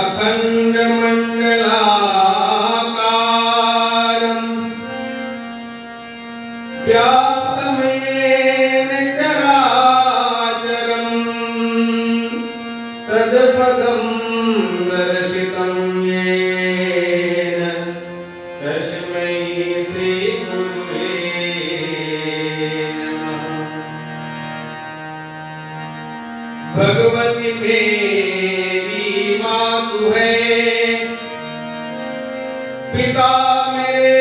अखंड मंडलाकारं व्याप्तमेन चराचरं तत्पदं दर्शितं येन तस्मै श्री गुरुवे नमः। भगवती मेरी मातु है, पिता मेरे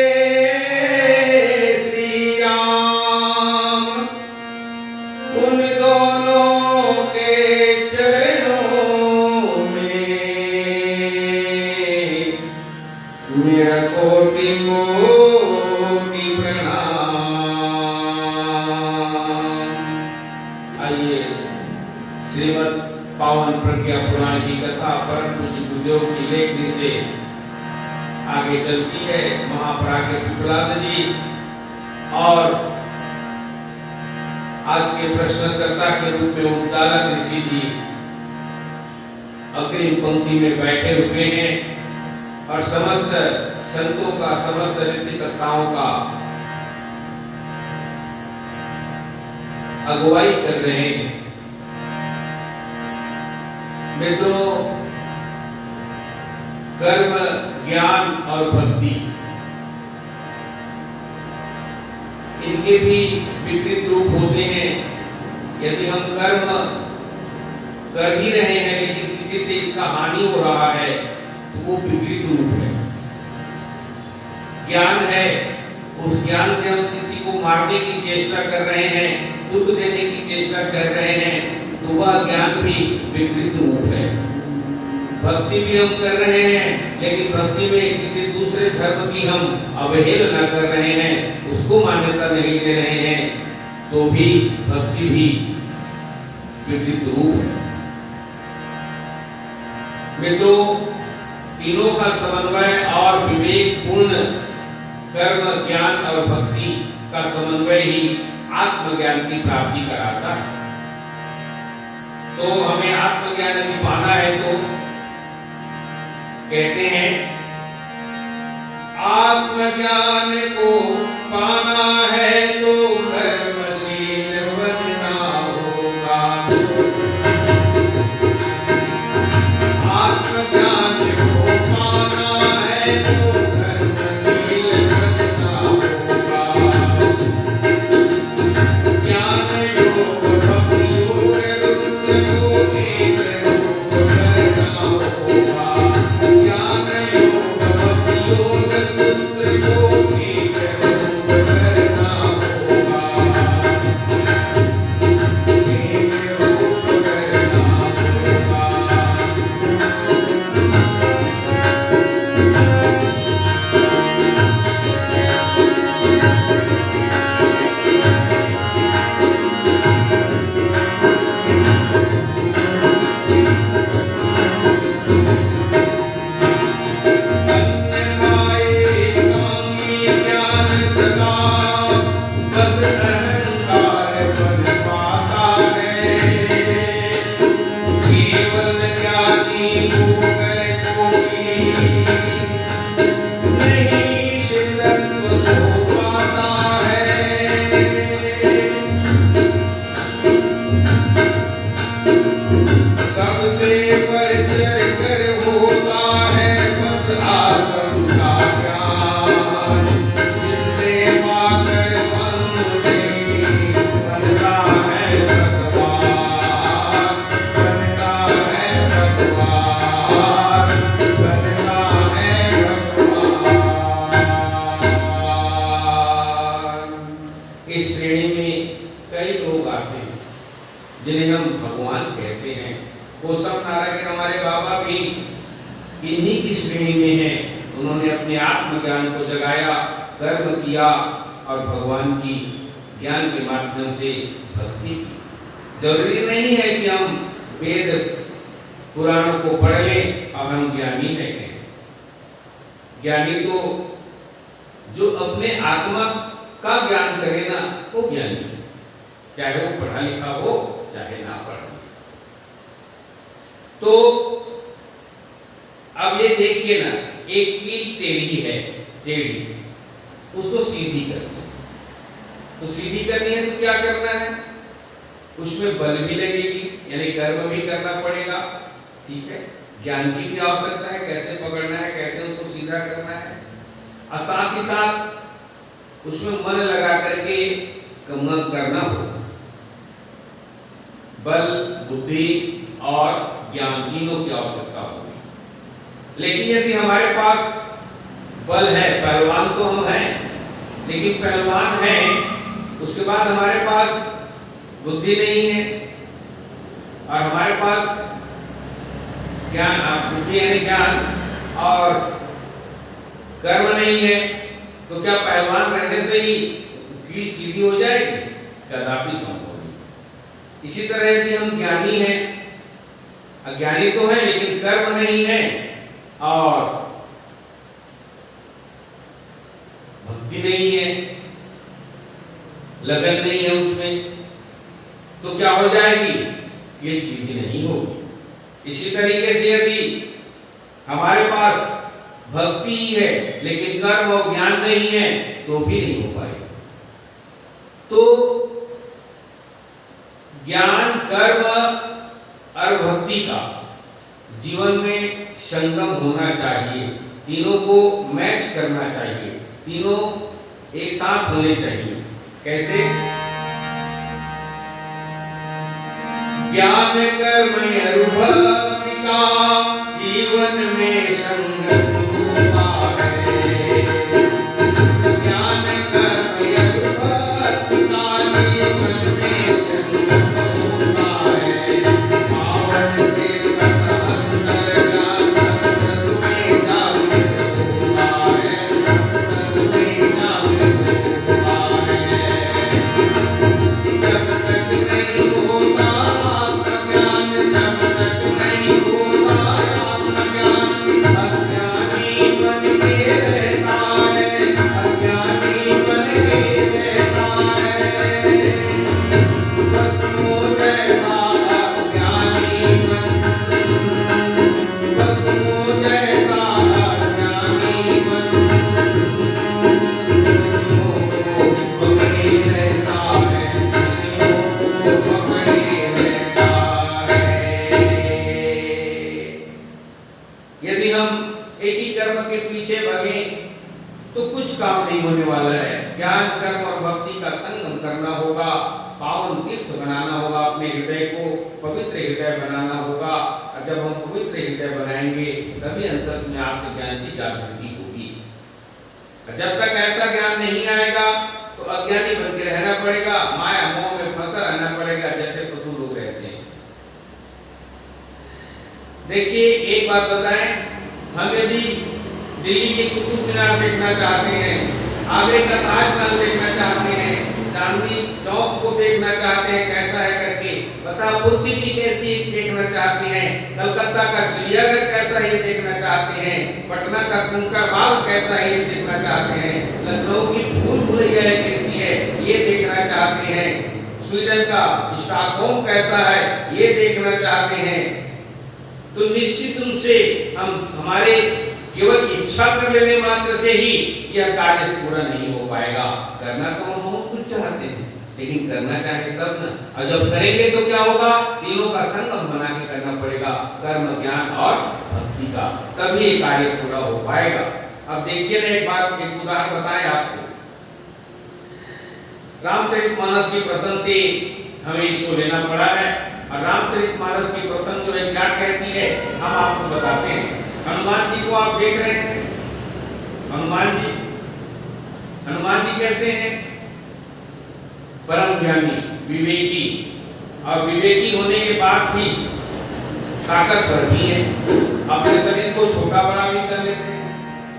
श्री राम, उन दोनों के चरणों में मेरा कोटि कोटि प्रणाम। आइए श्रीमद् पावन प्रज्ञा पुराण की कथा पर पूज्य गुरुदेव की लेखनी से आगे चलती है। महाप्राज्ञ पिपलाद जी और आज के प्रश्नकर्ता के रूप में उद्दालक ऋषि जी अग्रिम पंक्ति में बैठे हुए हैं और समस्त संतों का, समस्त ऋषि सत्ताओं का अगुवाई कर रहे हैं। मित्रों, कर्म, ज्ञान और भक्ति, इनके भी विकृत रूप होते हैं। यदि हम कर्म कर ही रहे हैं लेकिन किसी से इसका हानि हो रहा है तो वो विकृत रूप है। ज्ञान है, उस ज्ञान से हम किसी को मारने की चेष्टा कर रहे हैं, दुख देने की चेष्टा कर रहे हैं, तो वह ज्ञान भी विकृत रूप है। भक्ति भी हम कर रहे हैं लेकिन भक्ति में किसी दूसरे धर्म की हम अवहेलना कर रहे हैं, उसको मान्यता नहीं दे रहे हैं, तो भी भक्ति भी विकृत रूप है। मित्रों, तीनों का समन्वय और विवेकपूर्ण कर्म, ज्ञान और भक्ति का समन्वय ही आत्मज्ञान की प्राप्ति कराता है। तो हमें आत्मज्ञान यदि पाना है तो कहते हैं आत्मज्ञान को पाना है तो कर्मशील बनना होगा। आत्मज्ञान को पाना है तो कर्मशील बनना होगा। ज्ञान योग भक्ति योग रुद्र को एक रूप करना होगा। ज्ञान योग भक्ति योग सूत्र को एक रूप करना होगा। एक रूप करना होगा। सबसे बढ़ चढ़ कर होता है बस आत्म का ज्ञान, जिससे पाकर बंदे बनता है भगवान, बनता है भगवान, बनता है भगवान। इस श्रेणी में कई लोग आते हैं जिन्हें हम भगवान कहते हैं। गोस्वामी नारायण के हमारे बाबा भी इन्हीं की श्रेणी में हैं। उन्होंने अपने आत्मज्ञान को जगाया, कर्म किया और भगवान की ज्ञान के माध्यम से भक्ति की। जरूरी नहीं है कि हम वेद पुराणों को पढ़ लें और हम ज्ञानी है। ज्ञानी तो जो अपने आत्मा का ज्ञान करे ना, वो ज्ञानी, चाहे वो पढ़ा लिखा हो चाहे ना पढ़ा। तो अब ये देखिए ना, एक कील टेढ़ी है, टेढ़ी, उसको सीधी करनी है। तो सीधी करनी है तो क्या करना है, उसमें बल भी लगेगी, यानी कर्म भी करना पड़ेगा, ठीक है। ज्ञान की भी आवश्यकता है, कैसे पकड़ना है, कैसे उसको सीधा करना है, और साथ ही साथ उसमें मन लगा करके करना हो। बल, बुद्धि और ज्ञान तीनों की आवश्यकता होगी। लेकिन यदि हमारे पास बल है, पहलवान तो हम हैं, लेकिन पहलवान हैं, उसके बाद हमारे पास बुद्धि नहीं है और हमारे पास ज्ञान, बुद्धि यानी ज्ञान, और कर्म नहीं है, तो क्या पहलवान रहने से ही कील सीधी हो जाएगी? कदापि संभव नहीं। इसी तरह यदि हम ज्ञानी हैं, अज्ञानी तो हैं लेकिन कर्म नहीं है और भक्ति नहीं है, लगन नहीं है उसमें, तो क्या हो जाएगी? कील सीधी नहीं होगी। इसी तरीके से यदि हमारे पास भक्ति ही है लेकिन कर्म और ज्ञान नहीं है तो भी नहीं हो पाएगा। तो ज्ञान, कर्म और भक्ति का जीवन में संगम होना चाहिए, तीनों को मैच करना चाहिए, तीनों एक साथ होने चाहिए। कैसे? ज्ञान कर्म और भक्ति का जीवन में संगम होता है। ज्ञान कर्म और भक्ति का जीवन में संगम होता है। पावन से अंतर का सत्संग में जागृत होता है, सत्संग में जागृत होता है। जब तक नहीं होता काम नहीं होने वाला है। ज्ञान, कर्म और भक्ति का संगम करना होगा, पावन तीर्थ बनाना होगा, अपने हृदय को पवित्र हृदय बनाना होगा, और जब हम पवित्र हृदय बनाएंगे तभी अंतस में आत्मज्ञान की जागृति होगी। जब तक ऐसा ज्ञान नहीं आएगा तो अज्ञानी बन के रहना पड़ेगा, माया मोह में फंसा रहना पड़ेगा, जैसे पशु लोग रहते हैं। देखिए एक बात बताएं, हम यदि दिल्ली की कुतुब मीनार देखना चाहते हैं, आगरे का ताजमहल देखना चाहते हैं, चांदनी चौक को देखना चाहते हैं कैसा है करके, बतापुर सिटी कैसी देखना चाहते हैं, कलकत्ता का चिड़ियाघर कैसा है ये देखना चाहते हैं, पटना का कंकड़ बाग कैसा है ये देखना चाहते हैं, लखनऊ की भूल भुलैया कैसी है ये देखना चाहते हैं, स्वीडन का स्टॉकहोम कैसा है ये देखना चाहते हैं, तो निश्चित रूप से हम हमारे केवल इच्छा कर लेने मात्र से ही यह कार्य पूरा नहीं हो पाएगा। करना तो हम बहुत कुछ चाहते हैं, लेकिन करना चाहे तब ना, और जब करेंगे तो क्या होगा? तीनों का संगम बना के करना पड़ेगा, कर्म, ज्ञान और भक्ति का, तभी ये कार्य पूरा हो पाएगा। अब देखिए ना, एक बात, एक उदाहरण बताएं आपको। रामचरितमानस के प्रसंग से हमें इसको लेना पड़ा है, और रामचरितमानस की प्रसंग जो है क्या कहती है हम आपको बताते हैं। हनुमान जी को आप देख रहे हैं, हनुमान जी कैसे हैं? परम ज्ञानी, विवेकी, और विवेकी होने के बाद भी ताकतवर भी है, अपने शरीर को छोटा बड़ा भी कर लेते हैं,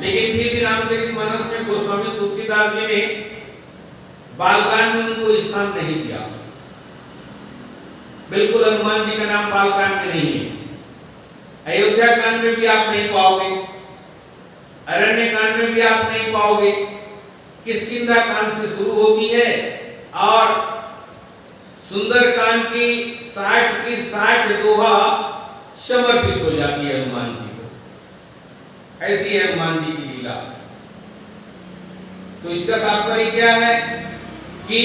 लेकिन फिर भी रामचरितमानस में गोस्वामी तुलसीदास जी ने बालकांड में उनको स्थान नहीं दिया। बिल्कुल हनुमान जी का नाम बालकांड में नहीं है। अयोध्या कांड में भी आप नहीं पाओगे, अरण्य कांड में भी आप नहीं पाओगे, किष्किंधा कांड से शुरू होती है और सुंदर कांड की 60 दोहा समर्पित हो जाती है हनुमान जी को। ऐसी है हनुमान जी की लीला। तो इसका तात्पर्य क्या है कि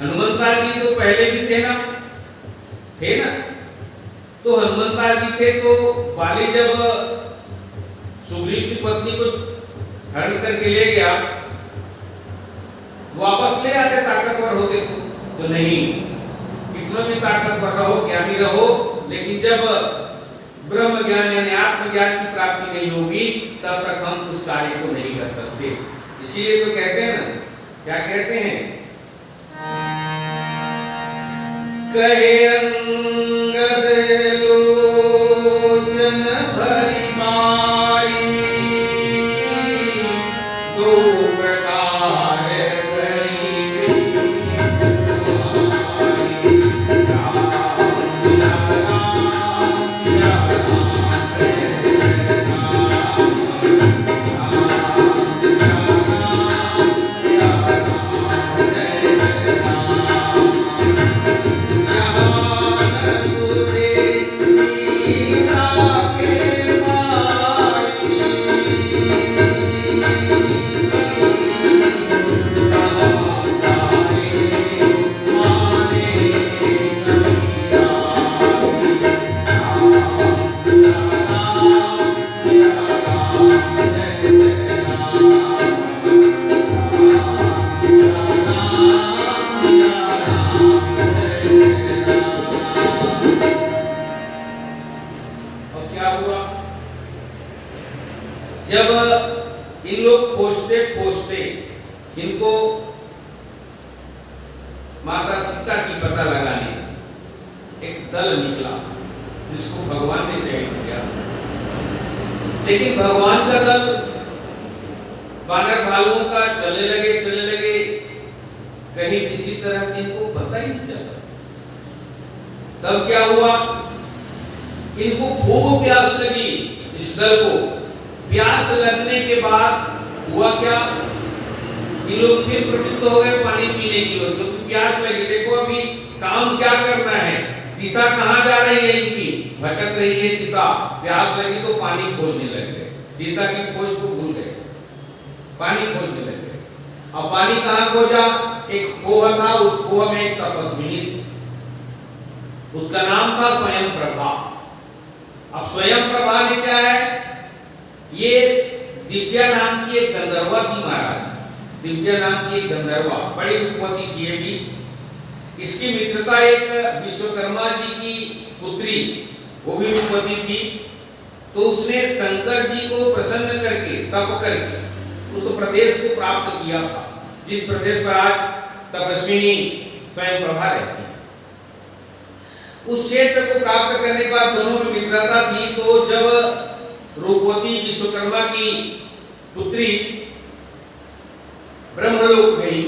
हनुमंताल जी तो पहले भी थे ना, तो हनुमंताल जी थे तो बाली जब सुग्रीव की पत्नी को हरण करके ले गया वापस ले आते, ताकतवर होते तो नहीं, कितना भी ताकतवर रहो, ज्ञानी रहो, लेकिन जब ब्रह्म ज्ञान यानी आत्मज्ञान की प्राप्ति नहीं होगी तब तक हम उस कार्य को नहीं कर सकते। इसीलिए तो कहते हैं ना, क्या कहते हैं, कहे अंगद लोचन भरी मारी, दो प्रकार इनको माता सीता की पता लगाने एक दल निकला जिसको भगवान ने चयन किया, लेकिन भगवान का दल वानर भालुओं का चलने लगे, कहीं किसी तरह से इनको पता ही नहीं चला। तब क्या हुआ, इनको खूब प्यास लगी, इस दल को प्यास लगने के बाद हुआ क्या, ये लोग फिर प्रवृत्त हो गए पानी पीने की ओर, क्योंकि प्यास लगी। देखो अभी काम क्या करना है, दिशा कहाँ जा रही है, इनकी भटक रही है दिशा, प्यास लगी तो पानी खोजने लग गए, सीता की खोज को भूल गए, पानी खोजने लग गए। अब पानी कहाँ खोजा, एक खोह था, उस खोह में एक तपस्विनी थी, उसका नाम था स्वयं प्रभा। अब स्वयं प्रभा ने क्या है, ये दिव्या नाम की एक गंधर्वा थी महाराज, दिव्या नाम की एक गंधर्वा, बड़ी रूपवती थी ये भी। इसकी मित्रता एक विश्वकर्मा जी की पुत्री, वो भी रूपवती थी। तो उसने शंकर जी को प्रसन्न करके तप करके उस प्रदेश को प्राप्त किया था, जिस प्रदेश पर आज तपस्विनी स्वयं प्रभा रहती है। उस क्षेत्र को प्राप्त करने के बाद दोनों में मित्रता थी। तो जब रूपवती विश्वकर्मा की पुत्री ब्रह्मलोक गई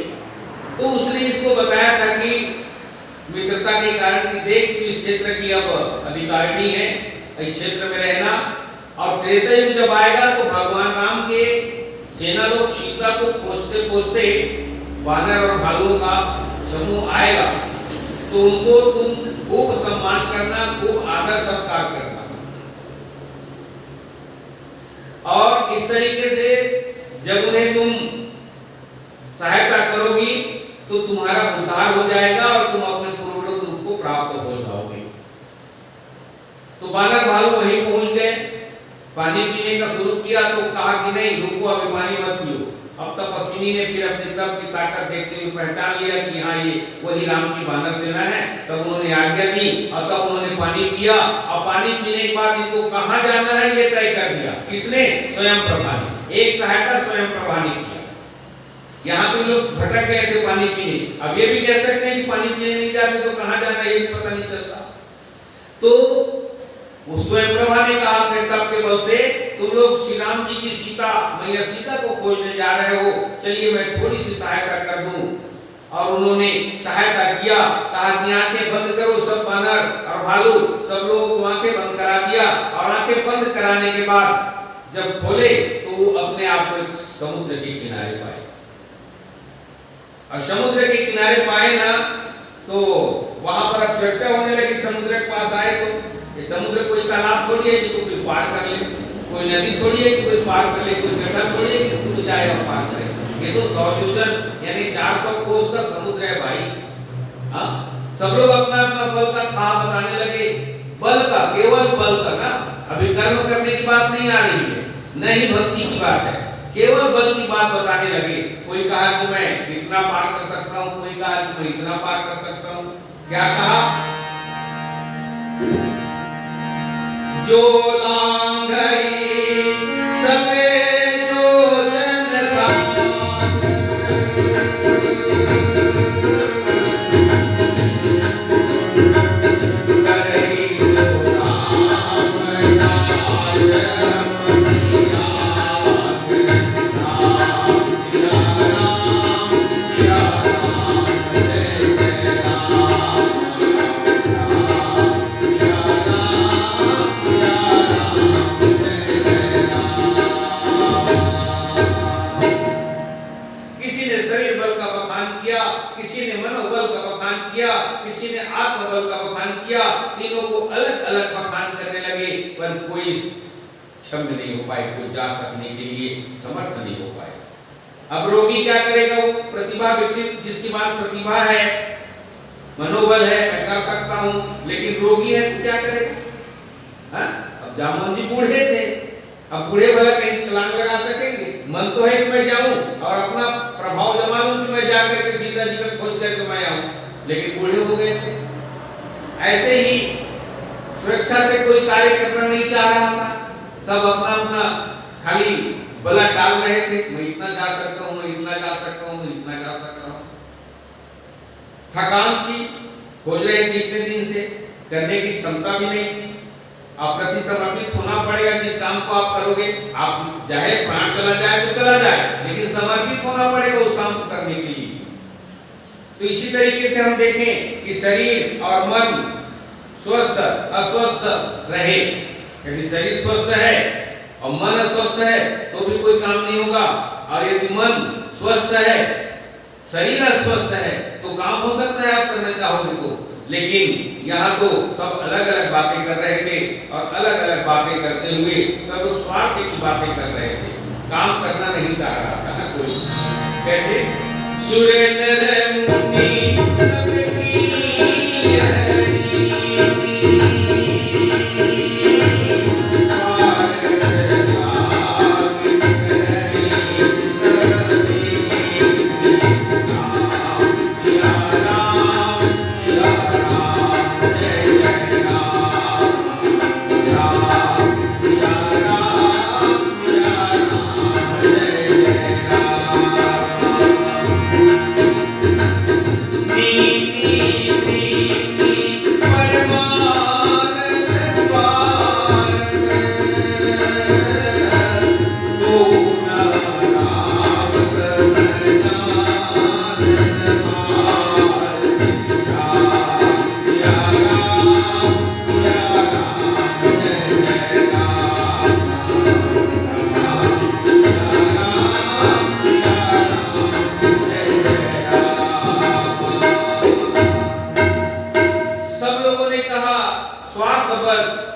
तो उसने इसको बताया था कि मित्रता के कारण कि देख तू इस क्षेत्र की अब अधिकारिणी है, इस क्षेत्र में रहना, और त्रेता युग जब आएगा तो भगवान राम के सेना लोग सीता को खोजते खोजते वानर और भालुओं का समूह आएगा, तो उनको तुम खूब सम्मान करना, खूब आदर सत्कार करना, और इस तरीके से जब उन्हें तुम सहायता करोगी तो तुम्हारा उद्धार हो जाएगा और तुम अपने पूर्ववत रूप को प्राप्त हो जाओगे। तो वानर भालू वहीं पहुंच गए, पानी पीने का शुरू किया तो कहा कि नहीं रुको, अभी पानी मत पियो। अब तपस्विनी ने फिर अपनी तप की ताकत देखते हुए पहचान लिया कि हाँ ये वही राम की वानर सेना है। तब उन्होंने आज्ञा दी और तब उन्होंने पानी पिया, और पानी पीने के बाद इनको कहाँ जाना है ये तय कर दिया। किसने? स्वयं प्रभा ने। एक सहायता स्वयं प्रभा ने किया। यहाँ पे लोग भटक गए थे पानी पीने, अब ये भी कह सकते हैं कि पानी पीने नहीं जाते तो कहाँ जाना ये भी पता नहीं चलता। तो उस स्वयं प्रभा ने कहा अपने तप के बल से तुम लोग श्री राम जी की सीता मैया सीता को खोजने जा रहे हो, चलिए मैं थोड़ी सी सहायता कर दूं। और उन्होंने सहायता किया, कहा कि आंखें बंद करो सब वानर और भालू, सब लोगों को आंखें बंद करा दिया। और आंखें बंद कराने के बाद जब खोले तो वो अपने आप को एक समुद्र के किनारे पाए। और समुद्र के किनारे पाए ना तो वहां पर अब चर्चा होने लगी। समुद्र के पास आए तो ये समुद्र कोई तालाब थोड़ी है जिसको कोई पार कर ले, कोई नदी थोड़ी है कि कोई पार कर ले, कोई गड्ढा थोड़ी है कि कूद जाए और पार करे। ये तो 100 योजन यानी 400 कोस का समुद्र है भाई। हाँ, सब लोग अपना अपना बल का था बताने लगे, बल का, केवल बल का ना, अभी कर्म करने की बात नहीं आ रही है, न ही भक्ति की बात है, केवल बल की बात बताने लगे। कोई कहा कि मैं इतना पार कर सकता हूँ, कोई कहा कि मैं इतना पार कर सकता हूँ। क्या कहा? जो लांघई सके जो जन साथ, करई सो राम नाम जिया, राम जिया राम जिया राम, जय जय राम राम जिया राम जिया राम, जय जय राम। किसी ने शरीर बल का बखान किया, किसी ने मनोबल का बखान किया, किसी ने आत्मबल का बखान किया। तीनों को अलग अलग बखान करने लगे, पर कोई क्षम नहीं हो पाए, कोई जा सकने के लिए समर्थ नहीं हो पाए। अब रोगी क्या करेगा? वो प्रतिभा विकसित, जिसके पास प्रतिभा है, मनोबल है, मैं कर सकता हूँ, लेकिन रोगी है तो क्या करेगा? हाँ? अब जामोन जी बूढ़े थे, अब बूढ़े भला कहीं छलांग लगा सकेंगे? मन तो है कि मैं जाऊं और अपना प्रभाव जमा लूं कि मैं जाकर के सीता जी का खोज करके मैं आऊं, लेकिन बूढ़े हो गए थे। ऐसे ही सुरक्षा से कोई कार्य करना नहीं चाह रहा था, सब अपना अपना खाली बला डाल रहे थे, मैं इतना जा सकता हूं, मैं इतना जा सकता हूं, मैं इतना जा सकता हूं। थकान थी, खोज रहे थे इतने दिन से, करने की क्षमता भी नहीं थी। आप प्रति समर्पित होना पड़ेगा, जिस काम को आप करोगे, आप चाहे प्राण चला जाए तो चला जाए, लेकिन समर्पित होना पड़ेगा उस काम को करने के लिए। तो इसी तरीके से हम देखें कि शरीर और मन स्वस्थ अस्वस्थ रहे। यदि शरीर स्वस्थ है और मन अस्वस्थ है तो भी कोई काम नहीं होगा, और यदि मन स्वस्थ है, शरीर अस्वस्थ है, तो काम हो सकता है आप करना चाहोगे तो। लेकिन यहाँ तो सब अलग अलग बातें कर रहे थे, और अलग अलग बातें करते हुए सब लोग स्वार्थ की बातें कर रहे थे, काम करना नहीं चाह रहा था ना कोई। कैसे? सुरेंद्र मुनि सबकी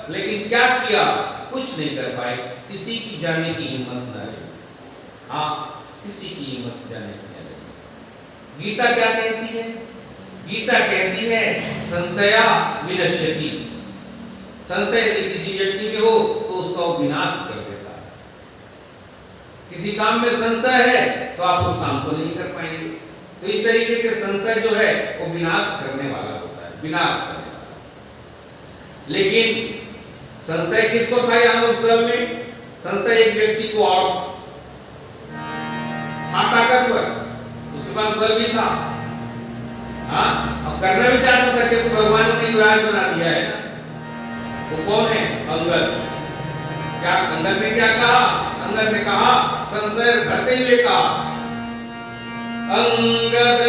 लेकिन क्या किया? कुछ नहीं कर पाए, किसी की जाने की हिम्मत न रही। हाँ, किसी की हिम्मत जाने की न रही। गीता क्या कहती है? गीता कहती है संशया विनश्यति। संशय यदि किसी व्यक्ति में हो तो उसका वो विनाश कर देता है। किसी काम में संशय है तो आप उस काम को नहीं कर पाएंगे। तो इस तरीके से संशय जो है वो विनाश करने वाला होता है, विनाश करने वाला। लेकिन संशय किसको था यहाँ उस दल में? संशय एक व्यक्ति को और था ताकतवर, उसके पास बल भी था, हाँ, अब करना भी चाहता था, क्योंकि भगवान ने युवराज बना दिया है ना। वो कौन है? अंगद। क्या अंगद ने क्या कहा? अंगद ने कहा, संशय भरते हुए कहा, अंगद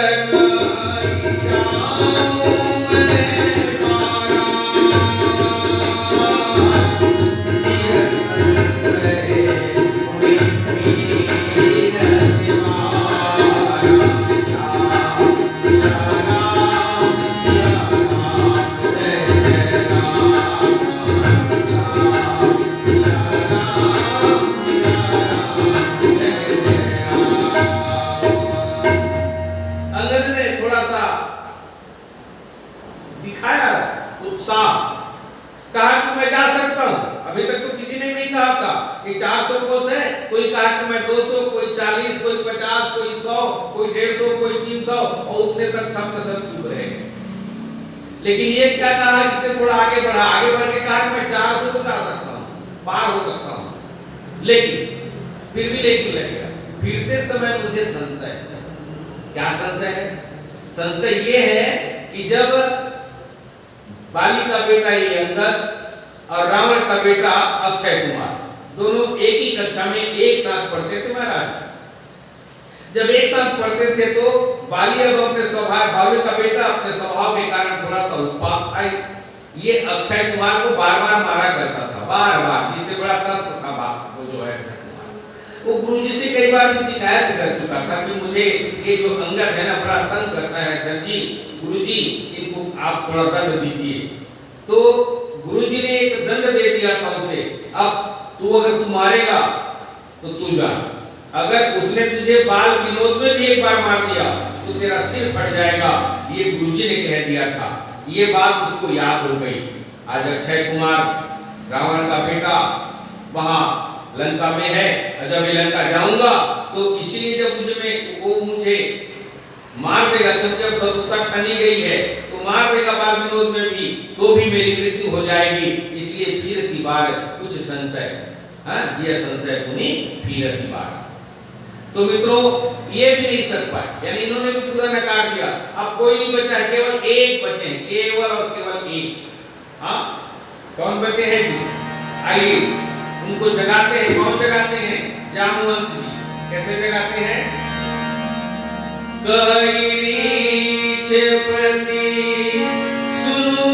400 कोस है, कोई कहा कि मैं 200, कोई 40, कोई 50, कोई 100, कोई 150, कोई 300, और उतने तक सब चुप रहे। लेकिन ये क्या कहा, इसने थोड़ा आगे बढ़ा, आगे बढ़ के कहा कि मैं 400 तो जा सकता हूँ, पार हो सकता हूँ, लेकिन फिर भी लेकिन लग गया। फिरते समय मुझे संशय, क्या संशय है? संशय ये है कि जब बाली का बेटा ये अंगद और रावण का बेटा अक्षय कुमार दोनों एक ही कक्षा में एक साथ पढ़ते थे महाराज। जब एक साथ पढ़ते थे तो बाली अब अपने स्वभाव, बाली का बेटा अपने स्वभाव के कारण थोड़ा सा उत्पात था, ये अक्षय कुमार को बार बार मारा करता था, बार बार, जिससे बड़ा कष्ट था बाप को जो है अक्षय कुमार। वो गुरुजी से कई बार भी शिकायत कर चुका था कि मुझे ये जो अंगद है ना बड़ा तंग करता है, सर जी, गुरुजी इनको आप थोड़ा दंड दीजिए। तो गुरुजी ने एक दंड दे दिया था उसे, अब तू अगर तू मारेगा तो तू जा, अगर उसने तुझे बाल विनोद में भी एक बार मार दिया तो तेरा सिर फट जाएगा, ये गुरुजी ने कह दिया था। ये बात उसको याद हो गई। आज अक्षय कुमार रावण का बेटा वहां लंका में है, जब मैं लंका जाऊंगा तो इसलिए जब वो मुझे मार देगा, क्योंकि अब शत्रुता ठानी गई है, तो मार देगा बाल विनोद में भी, तो भी मेरी मृत्यु हो जाएगी, इसलिए फिर की बार कुछ संशय, हाँ ये संशय सुनी फिर की बार। तो मित्रों ये भी नहीं सक पाए, यानी इन्होंने भी पूरा नकार दिया, अब कोई नहीं बचा, केवल एक बचे, केवल और केवल एक। हाँ कौन बचे हैं जी? आइए उनको जगाते हैं। कौन जगाते हैं? जामवंत जी। कैसे जगाते हैं? कईरीछपति सुनु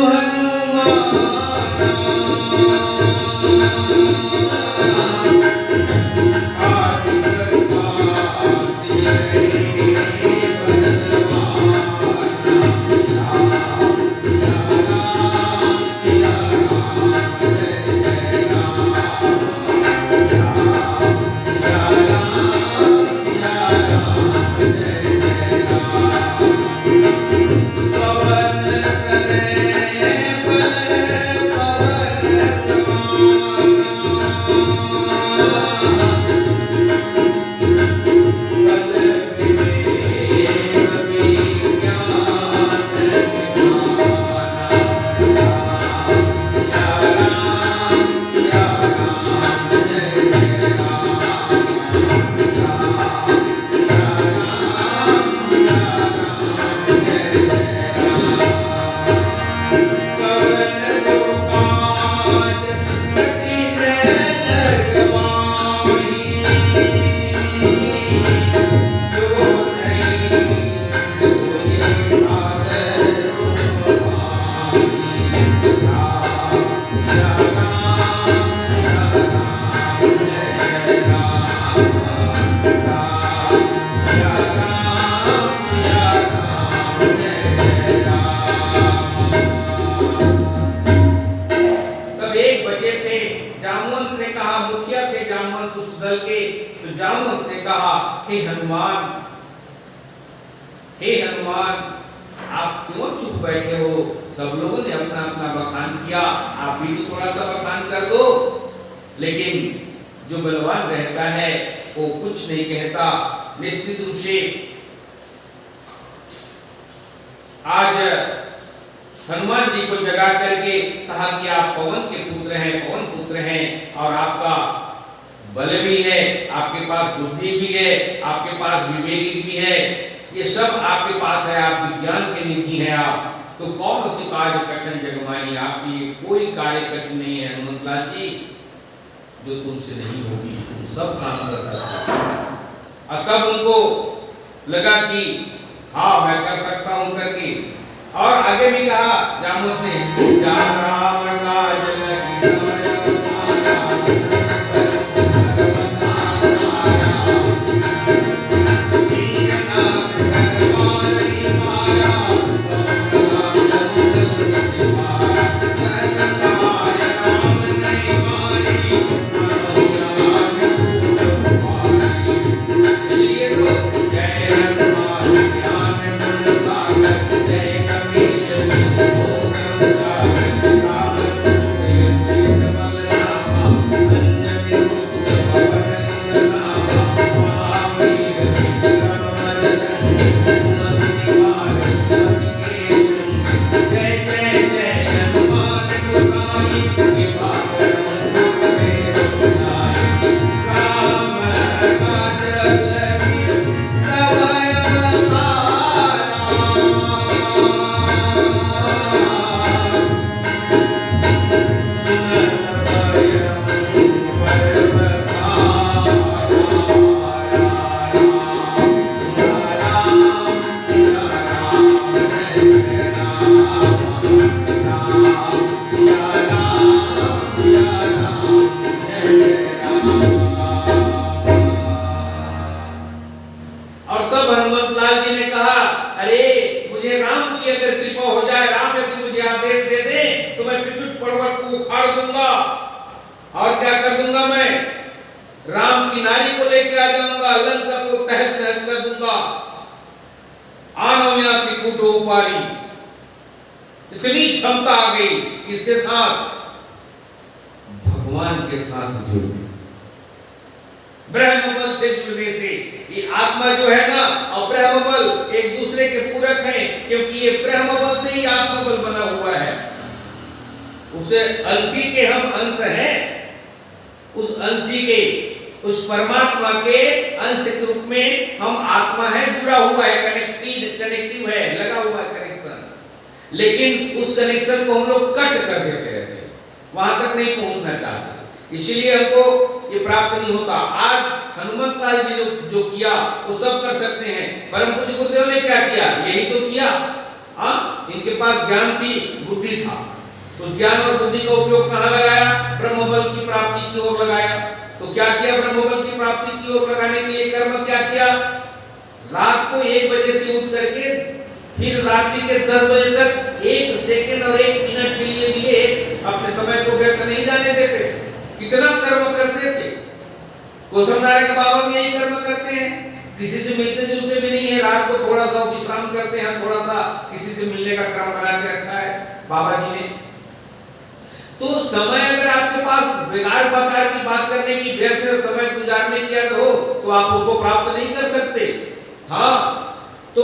हनुमान, हे हनुमान, आप क्यों चुप बैठे हो? सब लोगों ने अपना अपना बखान किया, आप भी तो थोड़ा सा बखान कर दो। लेकिन जो बलवान रहता है वो कुछ नहीं कहता। निश्चित रूप से आज हनुमान जी को जगा करके कहा कि आप पवन के पुत्र हैं, पवन पुत्र हैं, और आपका बल भी है, आपके पास बुद्धि भी है, आपके पास विवेक भी है, ये सब आपके पास है, आप विज्ञान के निधि हैं आप, तो कौन सी कार्य कठिन जगमाई, आपके लिए कोई कार्य कठिन नहीं है हनुमंतलाल जी, जो तुमसे नहीं होगी, तुम सब काम कर सकते हो। और तब उनको लगा कि हाँ मैं कर सकता हूँ करके, और आगे भी कहा जामवंत ने, जाम रावण काज लगी की नारी को लेके आ जाऊंगा, लंका को तहस नहस कर दूंगा, आनव यहाँ की कूटो उपारी। इतनी क्षमता आ गई किसके साथ? भगवान के साथ जुड़ने, ब्रह्म बल से जुड़ने से। ये आत्मा जो है ना और ब्रह्म बल एक दूसरे के पूरक हैं, क्योंकि ये ब्रह्म बल से ही आत्मा बल बना हुआ है। उसे अंशी के हम अंश हैं, उस अंशी के, उस परमात्मा के अंश के रूप में हम आत्मा है, जुड़ा हुआ है, कनेक्टिव है, लगा हुआ है कनेक्शन। लेकिन उस कनेक्शन को हम लोग कट कर देते रहते हैं, वहां तक नहीं पहुंचना चाहते, इसीलिए हमको ये प्राप्त नहीं होता। आज हनुमत लाल जी ने जो किया वो सब कर सकते हैं, परम पूज्य गुरुदेव ने क्या किया? यही तो किया। इनके पास ज्ञान थी, बुद्धि था, उस ज्ञान और बुद्धि का उपयोग कहाँ लगाया? ब्रह्म बल की प्राप्ति की ओर लगाया। तो क्या किया? ब्रह्म बल की प्राप्ति की ओर लगाने के लिए कर्म क्या किया? रात को 1 बजे से उठ करके फिर रात्रि के 10 बजे तक 1 सेकंड और 1 मिनट के लिए भी अपने समय को व्यर्थ नहीं जाने देते। कितना कर्म करते थे। कोसमनारायण के बाबा भी यही कर्म करते हैं, किसी से मिलते जुलते भी नहीं है, रात को थोड़ा सा विश्राम करते हैं, थोड़ा सा किसी से मिलने का क्रम बना के रखा है बाबा जी ने। तो समय अगर आपके पास बेकार बकार की बात करने की, व्यर्थ समय गुजारने की अगर हो तो आप उसको प्राप्त नहीं कर सकते। हाँ, तो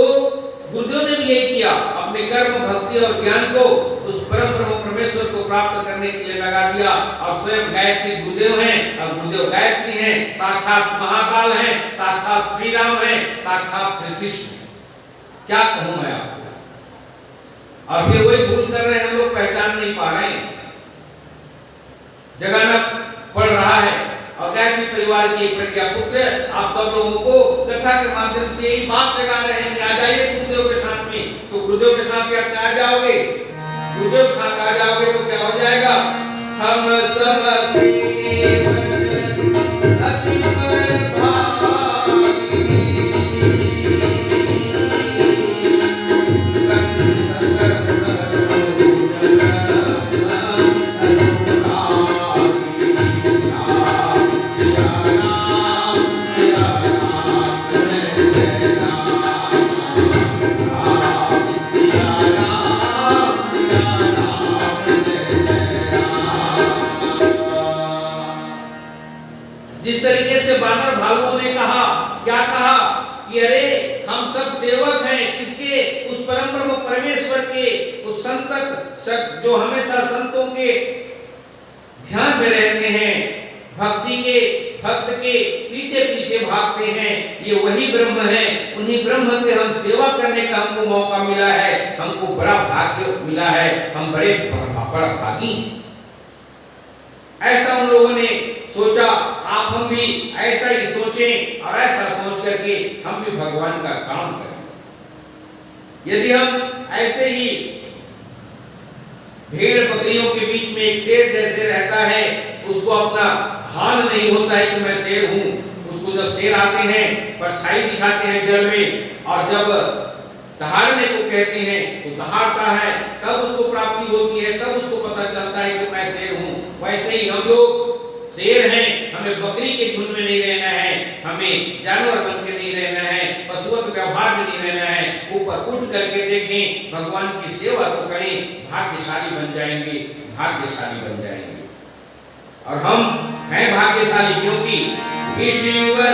गुरुदेव ने भी यही किया, अपने कर्म, भक्ति और ज्ञान को उस परम ब्रह्म परमेश्वर को प्राप्त करने के लिए लगा दिया। और स्वयं गायत्री गुरुदेव हैं, और गुरुदेव गायत्री हैं, साक्षात महाकाल हैं, साक्षात श्री राम हैं, साक्षात श्री कृष्ण। क्या कहूं मैं आपको। और फिर वही भूल कर रहे हैं हम लोग, पहचान नहीं पा रहे हैं, जगाना पड़ रहा है। और गायत्री परिवार के प्रज्ञा पुत्र आप सब लोगों को कथा के माध्यम से यही बात लगा रहे हैं कि आ जाइए गुरुदेव के साथ में। तो गुरुदेव के साथ आप आ जाओगे, गुरुदेव के साथ आ जाओगे तो क्या हो जाएगा? हम सब जिस तरीके से बानर भालुओं ने कहा, क्या कहा कि अरे हम सब सेवक हैं किसके? उस परम ब्रह्म परमेश्वर के, उस संत जो हमेशा संतों के ध्यान में रहते हैं, भक्ति के, भक्त के पीछे पीछे भागते हैं, ये वही ब्रह्म है। उन्हीं ब्रह्म के हम सेवा करने का हमको मौका मिला है, हमको बड़ा भाग्य मिला है, हम बड़े बड़ा भागी। ऐसा उन लोगों ने सोचा। आप हम भी ऐसा ही सोचें और ऐसा सोच करके हम भी भगवान का काम करें। यदि हम ऐसे ही भेड़ बकरियों के बीच में एक शेर जैसे रहता है, उसको अपना भान नहीं होता है कि मैं शेर हूं, उसको जब शेर आते हैं परछाई दिखाते हैं जल में, और जब दहाड़ने को कहते हैं तो दहाड़ता है, तब उसको प्राप्ति होती है, तब उसको पता चलता है कि मैं शेर हूं। वैसे ही हम लोग शेर हैं, हमें बकरी के झुंड में नहीं रहना है, हमें जानवर बन के नहीं रहना है, पशुवत व्यवहार में नहीं रहना है। ऊपर उठ करके देखें, भगवान की सेवा तो करें, भाग्यशाली बन जाएंगे, भाग्यशाली बन जाएंगे। और हम हैं भाग्यशाली क्योंकि ईश्वर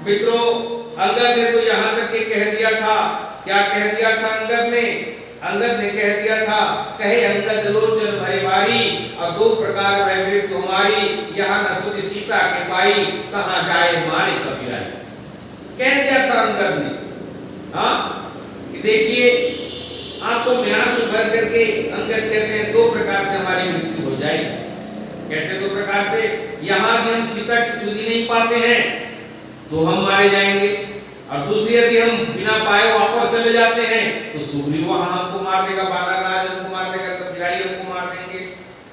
मित्रों, अंगद ने तो यहां तक के कह दिया था। क्या कह दिया था अंगद ने? अंगद ने कह दिया था, कहे अंगद लोचन भरे बारी, और दो प्रकार भय मृत्यु हमारी, यहाँ न सुध सीता के पाई, कहाँ जाए मारे कबीराई। कह दिया था अंगद ने। हाँ, देखिए आंखों में आंसू भर करके अंगद कहते हैं दो प्रकार से हमारी मृत्यु हो जाएगी। कैसे दो प्रकार से? यहाँ भी हम सीता की सुधि नहीं पाते हैं तो हम मारे जाएंगे, और दूसरी यदि हम बिना पाए वापस चले जाते हैं तो सुग्रीव वहां हमको मार देगा, वानरराज हमको मार देगा, कबीराई हमको मार देंगे।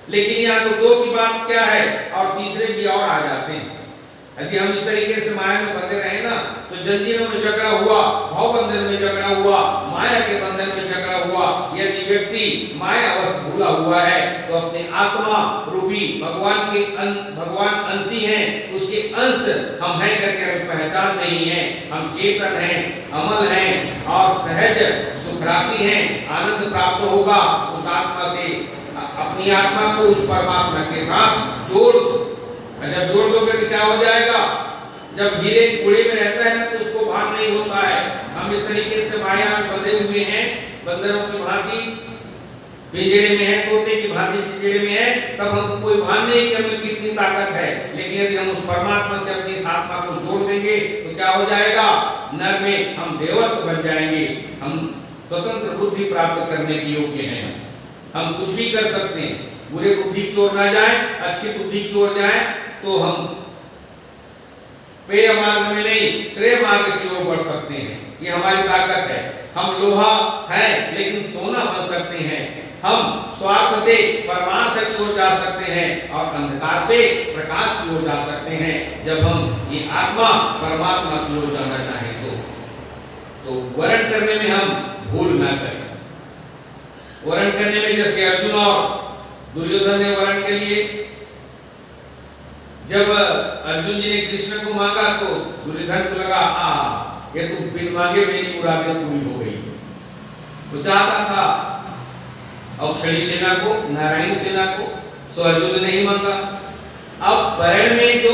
लेकिन यहाँ तो दो की बात क्या है, और तीसरे भी और आ जाते हैं। यदि हम इस तरीके से माया में बंधे रहे ना तो जंजीरों में झगड़ा हुआ, भाव बंधन में झगड़ा हुआ, माया के बंधन में झगड़ा हुआ। यदि व्यक्ति माया वश भूला हुआ है तो अपने आत्मा रूपी भगवान अंशी हैं, उसके अंश हम हैं करके हमें पहचान नहीं है। हम चेतन हैं, अमल हैं और सहज सुख राशि हैं। आनंद प्राप्त होगा उस आत्मा से। अपनी आत्मा को उस परमात्मा के साथ जोड़ दो। जब जोड़ दोगे तो क्या हो जाएगा? जब हीरे कूड़े में रहता है ना तो उसको भान नहीं होता है। हम इस तरीके से माया में बंधे हुए हैं, बंदरों की भांति पिंजरे में है, तोते की भांति पिंजरे में है, तब हमको कोई भान नहीं कि हमें कितनी ताकत है। लेकिन यदि हम उस परमात्मा से अपनी इस आत्मा को जोड़ देंगे तो क्या हो जाएगा? नर में हम देवत्व बन जाएंगे। हम स्वतंत्र बुद्धि प्राप्त करने के योग्य हैं। हम कुछ भी कर सकते हैं। बुरे बुद्धि की ओर ना जाए, अच्छी बुद्धि की ओर जाए तो हम पेय मार्ग में नहीं श्रेय मार्ग की ओर बढ़ सकते हैं। ये हमारी ताकत है। हम लोहा है लेकिन सोना बन सकते हैं। हम स्वार्थ से परमार्थ की ओर जा सकते हैं और अंधकार से प्रकाश की ओर जा सकते हैं। जब हम ये आत्मा परमात्मा की ओर जाना चाहें तो वर्ण करने में हम भूल ना करें। वर्ण करने में जैसे अर्जुन और दुर्योधन ने वर्ण के लिए, जब अर्जुन जी ने कृष्ण को मांगा तो दुर्योधन को लगा ये तो बिन मांगे मेरी मुरादें पूरी हो गई। तो चाहता था औक्षणी सेना को, नारायणी सेना को, सो अर्जुन ने नहीं मांगा। अब वर्ण में जो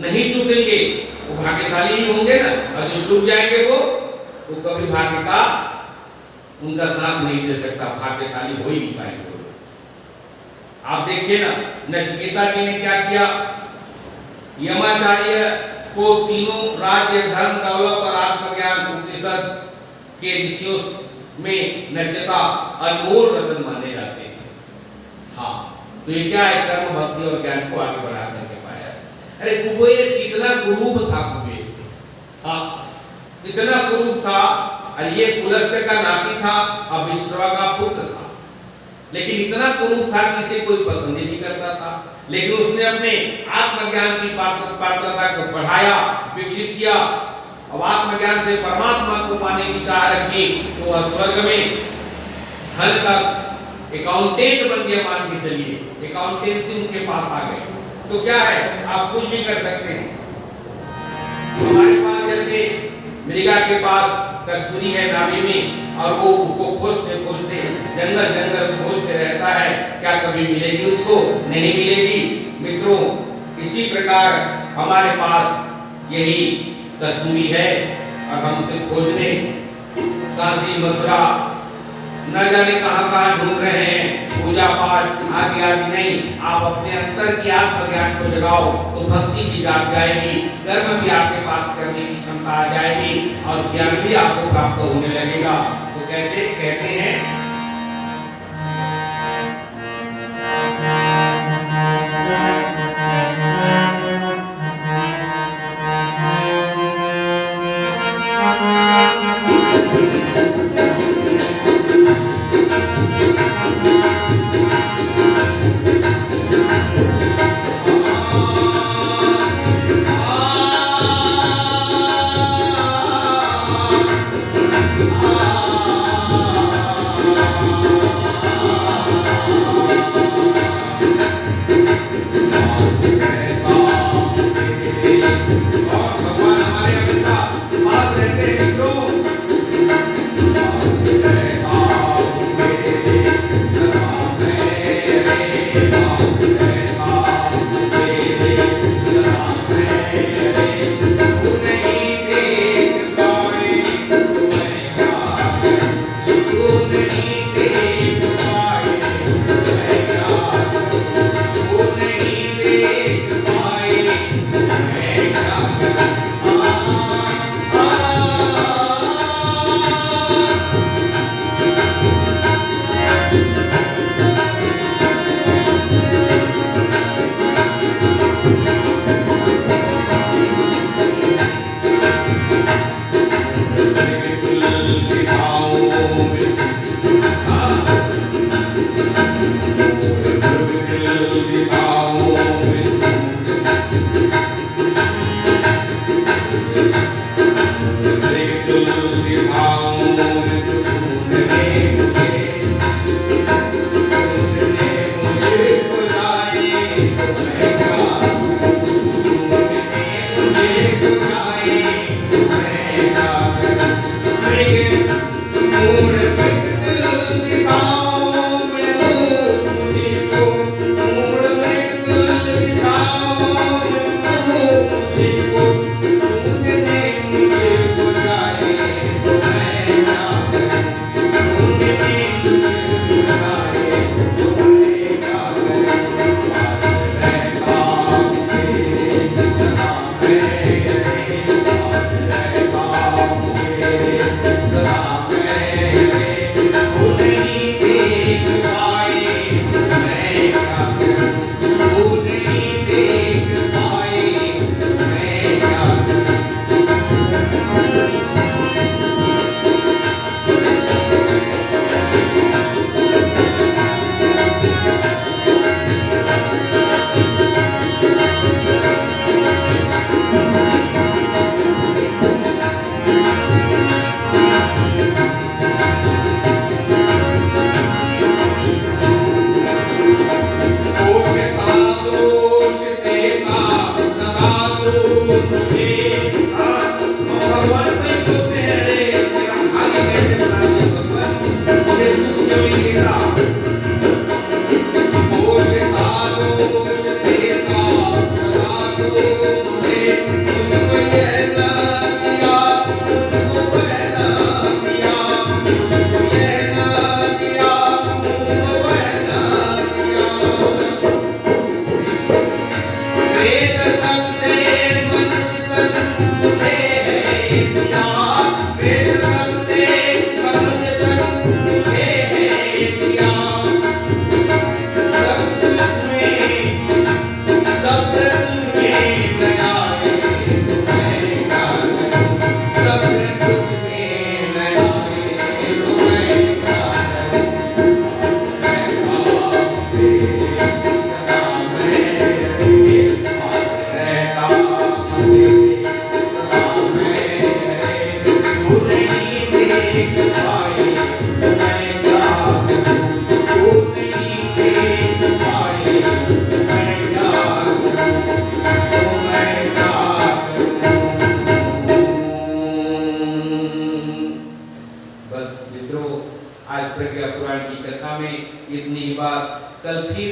नहीं चूकेंगे वो भाग्यशाली ही होंगे ना, और जो चूक जाएंगे वो कभी भाग्य का उनका साथ नहीं दे सकता, भाग्यशाली हो ही नहीं पाएंगे। आप देखिए ना नचिकेता जी ने क्या किया। यमाचार्य को तीनों राज्य, धर्म, दौलत और आत्मज्ञान उपनिषद के ऋषियों में नचिकेता अनमोल रत्न माने जाते हैं। हाँ, तो ये क्या है? कर्म, भक्ति और ज्ञान को आगे बढ़ा करके पाया। अरे कुबेर कितना कुरूप था। कुबेर इतना कुरूप था। और ये पुलस्त्य का नाती था और विश्रवा का पुत्र था, लेकिन इतना कुरूप था कि इसे कोई पसंद ही नहीं करता था। लेकिन उसने अपने आत्मज्ञान की पात्रता को बढ़ाया, विकसित किया और आत्मज्ञान से परमात्मा को पाने की चाह रखी। तो वह स्वर्ग में धन का अकाउंटेंट बन गया। मान के चलिए अकाउंटेंसी उनके पास आ गई। तो क्या है, आप कुछ भी कर सकते हैं। हमारे पास जैसे मृगा के पास कस्तूरी है नाभि में, और वो उसको खोजते खोजते जंगल खोजते रहता है। क्या कभी मिलेगी उसको? नहीं मिलेगी। मित्रों, इसी प्रकार हमारे पास यही कस्तूरी है और हम उसे खोजने काशी, मथुरा, न जाने कहां कहां ढूंढ रहे हैं। पूजा पाठ आदि आदि नहीं, आप अपने अंतर की आत्मज्ञान को जगाओ तो भक्ति भी जाग जाएगी, कर्म भी आपके पास करने की क्षमता आ जाएगी और ज्ञान भी आपको प्राप्त होने लगेगा। तो कैसे कहते हैं?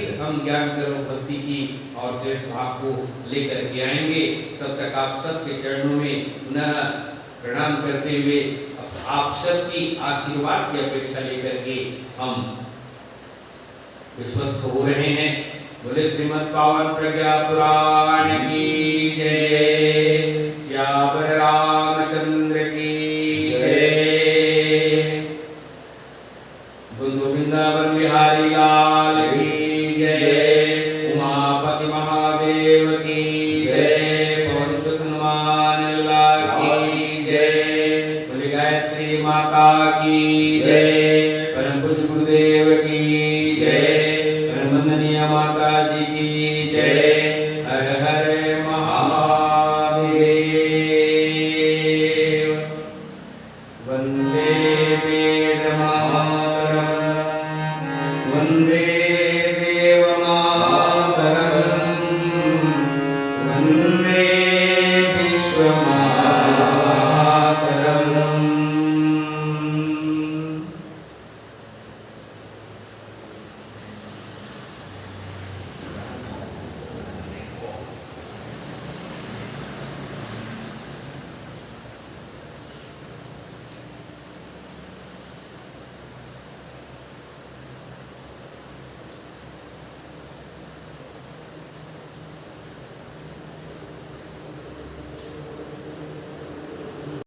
फिर हम ज्ञान कर्म भक्ति की और शेष भाव को लेकर के आएंगे। तब तक आप सबके चरणों में पुनः प्रणाम करते हुए आप सबकी आशीर्वाद की अपेक्षा लेकर के हम विश्वस्त हो रहे हैं। बोले श्रीमद् पावन प्रज्ञा पुराण की जय, श्याम रामचंद्र की जय, वृंदावन बिहारी लाल की जय, उमापति महादेव की जय, पवन सुत हनुमान लाल की जय, बोले गायत्री माता की जय, परम पूज्य गुरुदेव की जय, वंदनीय माता जी की जय। हर हर महादेव। वंदे वेद मातरम, वंदे